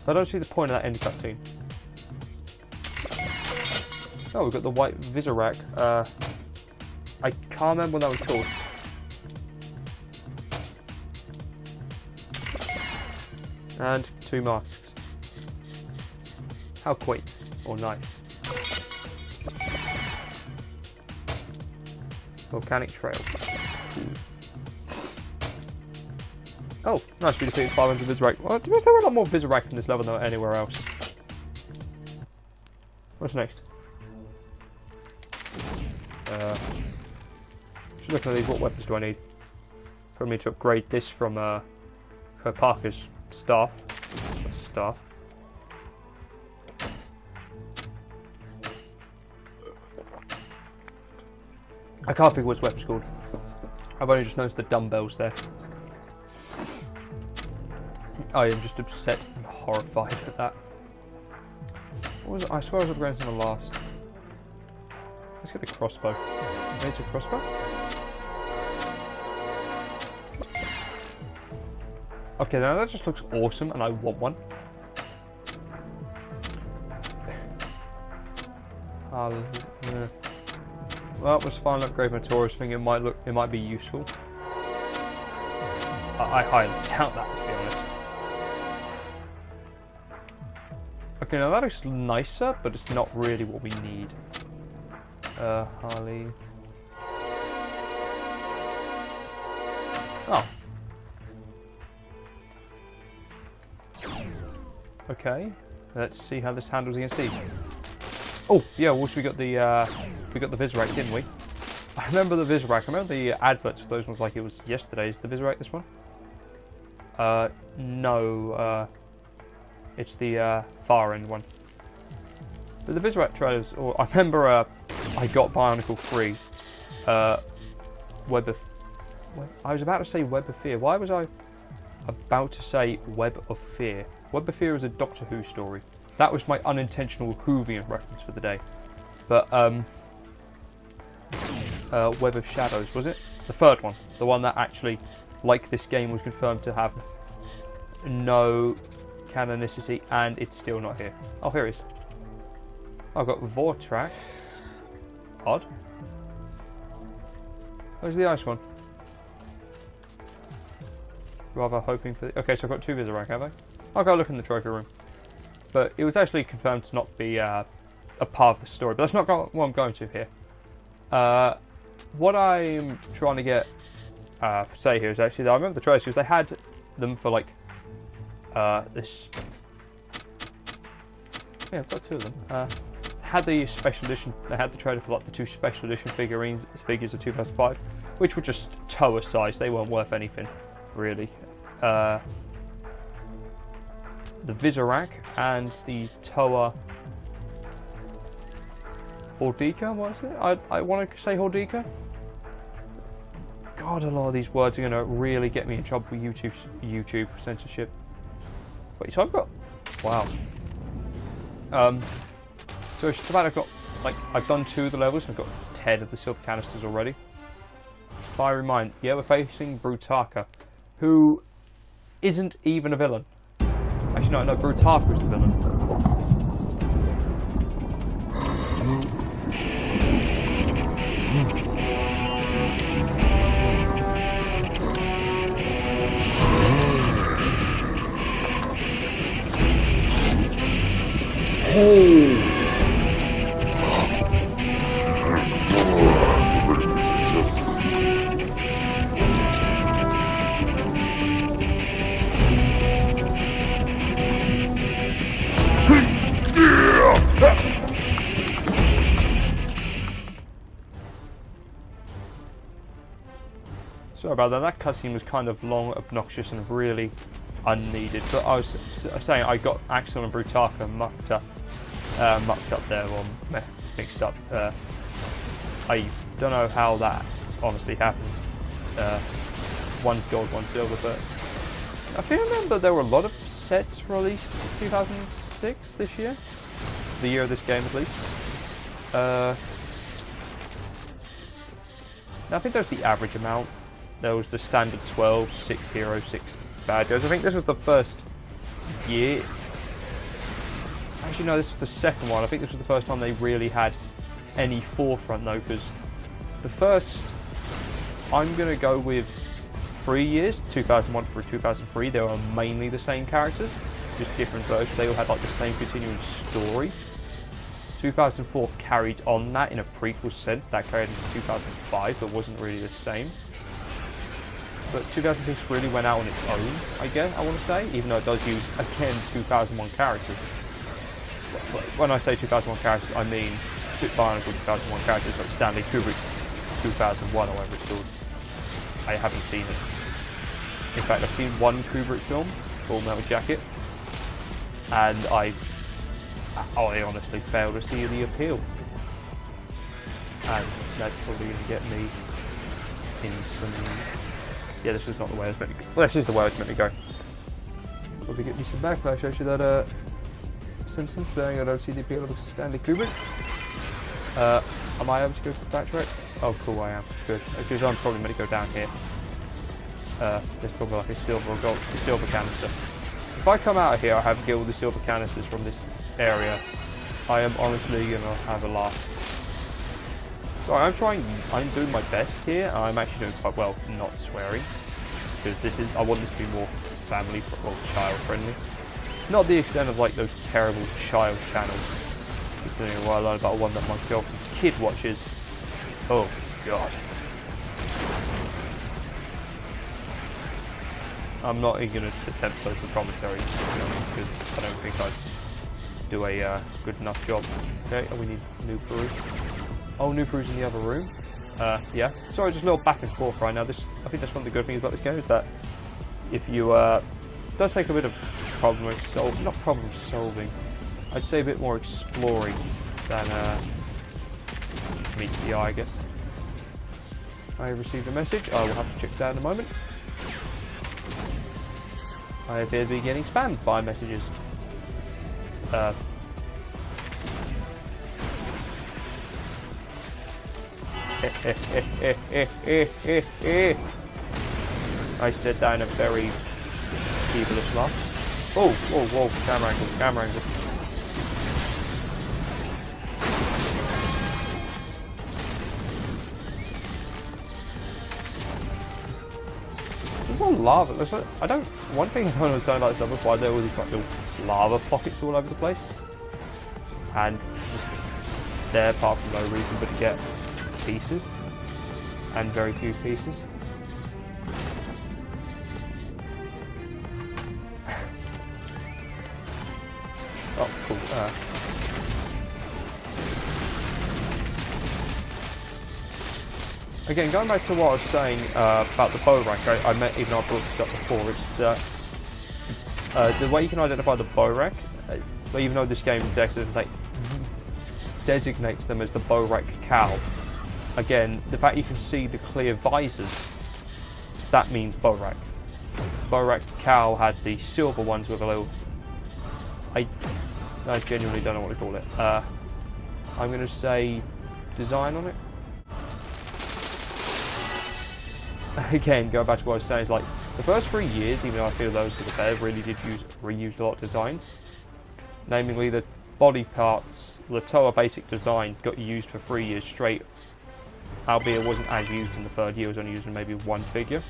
I don't see the point of that end cutscene. Oh, we've got the white Visorak. I can't remember what that was called. And 2 masks. How quaint or nice. Volcanic Trail. Oh, nice, we defeated 500 Visorak. Well, to be honest, there were a lot more Visorak in this level than anywhere else. What's next? Just looking at these, what weapons do I need? Probably need to upgrade this from Parker's staff. I can't think what this weapon's called. I've only just noticed the dumbbells there. I am just upset and horrified at that. What was it? I swear I was upgrading something last. Let's get the crossbow. Maybe it's a crossbow? Okay, now that just looks awesome and I want one. Well, let's finally upgrade my Taurus thing. It might be useful. I highly doubt that, to be honest. Okay, now that looks nicer, but it's not really what we need. Harley. Oh. Okay. Let's see how this handles against these. Oh, yeah, also we got the Visorak, didn't we? I remember the Visorak. I remember the adverts for those ones like it was yesterday. Is the Visorak this one? No. It's the far end one. But the Visorak trailers, or I remember I got Bionicle 3. I was about to say Web of Fear. Why was I about to say Web of Fear? Web of Fear is a Doctor Who story. That was my unintentional Whovian reference for the day. But, Web of Shadows, was it? The third one. The one that actually, like this game, was confirmed to have no canonicity, and it's still not here. Oh, here it is. I've got Vortrack. Odd. Where's the ice one? Rather hoping for... Okay, so I've got 2 Visorak, have I? I'll go look in the trophy room. But it was actually confirmed to not be a part of the story. But that's not what I'm going to here. What I'm trying to get say here is actually that I remember the trailers because they had them for like this. Yeah, I've got 2 of them. Had the special edition. They had the trailer for like the 2 special edition figures of 2005, which were just Toa size. They weren't worth anything, really. The Visorak and the Toa Hordika, what is it? I want to say Hordika. God, a lot of these words are going to really get me in trouble with YouTube censorship. Wait, so I've got... Wow. So it's just about I've got, like, I've done 2 of the levels, I've got 10 of the silver canisters already. Fiery Mind. Yeah, we're facing Brutaka, who isn't even a villain. Actually, no, Brutaka is the villain. Hey! Sorry about that. That cutscene was kind of long, obnoxious, and really unneeded. But I was saying I got Axel and Brutaka mucked up there, or mixed up. I don't know how that honestly happened. One's gold, one's silver, but I think I remember there were a lot of sets released in 2006 this year, the year of this game at least. I think there's the average amount. There was the standard 12, 6 heroes, 6 bad guys. I think this was the first year Actually, no, this was the second one. I think this was the first time they really had any forefront, though, because the first, I'm going to go with 3 years, 2001 through 2003, they were mainly the same characters, just different versions. They all had like the same continuing story. 2004 carried on that in a prequel sense, that carried into 2005, but wasn't really the same. But 2006 really went out on its own, I guess, I want to say, even though it does use, again, 2001 characters. When I say 2001 characters, I mean Bionicle 2001 characters like Stanley Kubrick 2001 or whatever it's called. I haven't seen it. In fact, I've seen one Kubrick film, Full Metal Jacket, and I honestly fail to see the appeal. And that's probably going to get me in some... Yeah, this was not the way I was meant to go. Well, this is the way I was meant to go. Probably get me some backlash actually that Simpsons saying I don't see the appeal of Stanley Kubrick. Am I able to go to the backtrack? Oh cool, I am. Good. Because I'm probably meant to go down here. There's probably like a silver or gold, a silver canister. If I come out of here, I have killed the silver canisters from this area. I am honestly gonna have a laugh. So I'm doing my best here. I'm actually doing quite well not swearing. Because I want this to be more family, well, child friendly. Not the extent of like those terrible child channels. Considering what I learned about one that my girlfriend's kid watches. Oh god. I'm not even going to attempt social commentary, because I don't think I'd do a good enough job. Okay, we need new Peru. Oh, new Peru's in the other room. Yeah. Sorry, just a little back and forth right now. I think that's one of the good things about this game is that if you it does take a bit of not problem solving. I'd say a bit more exploring than meets the eye, I guess. I received a message. I will have to check that in a moment. I appear to be getting spammed by messages. I said that in a very evilish laugh. Oh, whoa, whoa, camera angle, camera angle. There's all lava. One thing I don't understand about this level is why there are all these like little lava pockets all over the place. And just there apart from no reason but to get pieces. And very few pieces. Oh, cool. Again, going back to what I was saying about the bow rack, I meant, even though I brought this up before, it's the way you can identify the bow rack, even though this game designates them as the bow rack cowl. Again, the fact you can see the clear visors, that means bow rack. Bow rack cowl had the silver ones with a little... I genuinely don't know what to call it. I'm going to say design on it. Again, going back to what I was saying, is like the first 3 years, even though I feel those were the better, really did reuse a lot of designs. Namely, the body parts, the Toa basic design got used for 3 years straight, albeit it wasn't as used in the third year, it was only used in maybe one figure.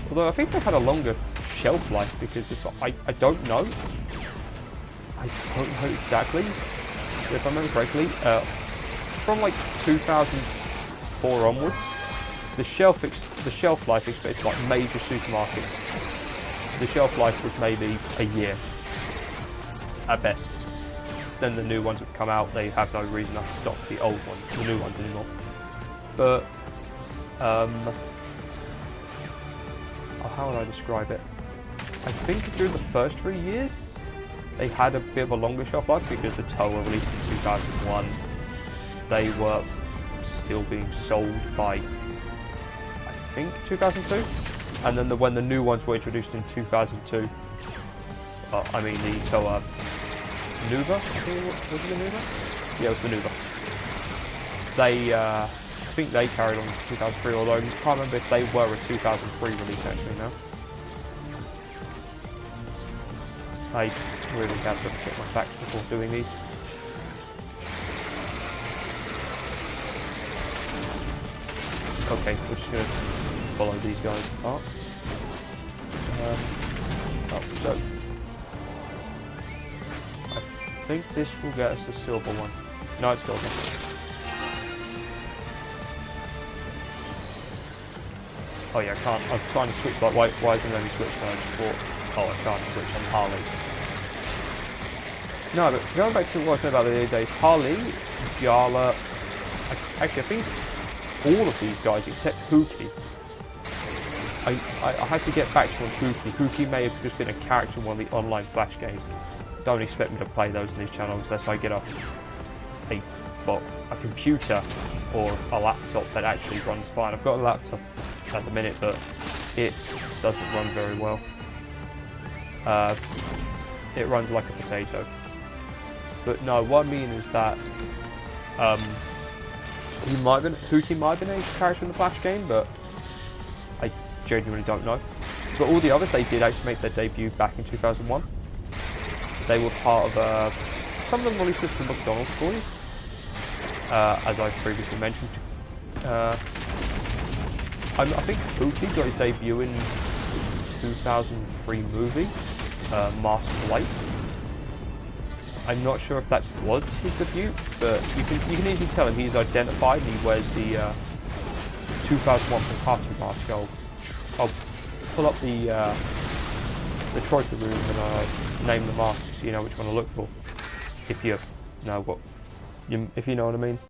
Although I think they had a longer shelf life because I don't know. I don't know exactly. If I remember correctly, from like 2004 onwards, the shelf life expected like major supermarkets. The shelf life was maybe a year at best. Then the new ones would come out. They have no reason to stock the old ones, the new ones anymore. But how would I describe it? I think during the first 3 years, they had a bit of a longer shelf life because the Toa released in 2001. They were still being sold by, I think, 2002. And then when the new ones were introduced in 2002, I mean the Toa Nuva, I think was it the Nuva? Yeah, it was the Nuva. They, I think they carried on in 2003, although I can't remember if they were a 2003 release actually now. really have to check my facts before doing these. Okay, we're just going to follow these guys apart. So I think this will get us a silver one. No, it's silver. Oh yeah, I can't. I'm trying to switch, but why isn't it letting me switch? I just thought, oh, I can't switch on Harley. No, but going back to what I said about the other days, Harley, Jala, actually I think all of these guys except Hookie. I had to get back to on Hookie. Hookie may have just been a character in one of the online Flash games. Don't expect me to play those in this channel unless I get a computer or a laptop that actually runs fine. I've got a laptop at the minute, but it doesn't run very well. It runs like a potato. But no, what I mean is that Hookie might have been a character in the Flash game, but I genuinely don't know. But all the others, they did actually make their debut back in 2001. They were part of some of them released as the McDonald's toys, as I previously mentioned. I think Hookie got his debut in 2003 movie, Mask Flight. I'm not sure if that was his debut, but you can easily tell him he's identified. He wears the 2001 Pikachu mask. I'll pull up the trophy room and name the masks so you know which one to look for. If you know what I mean.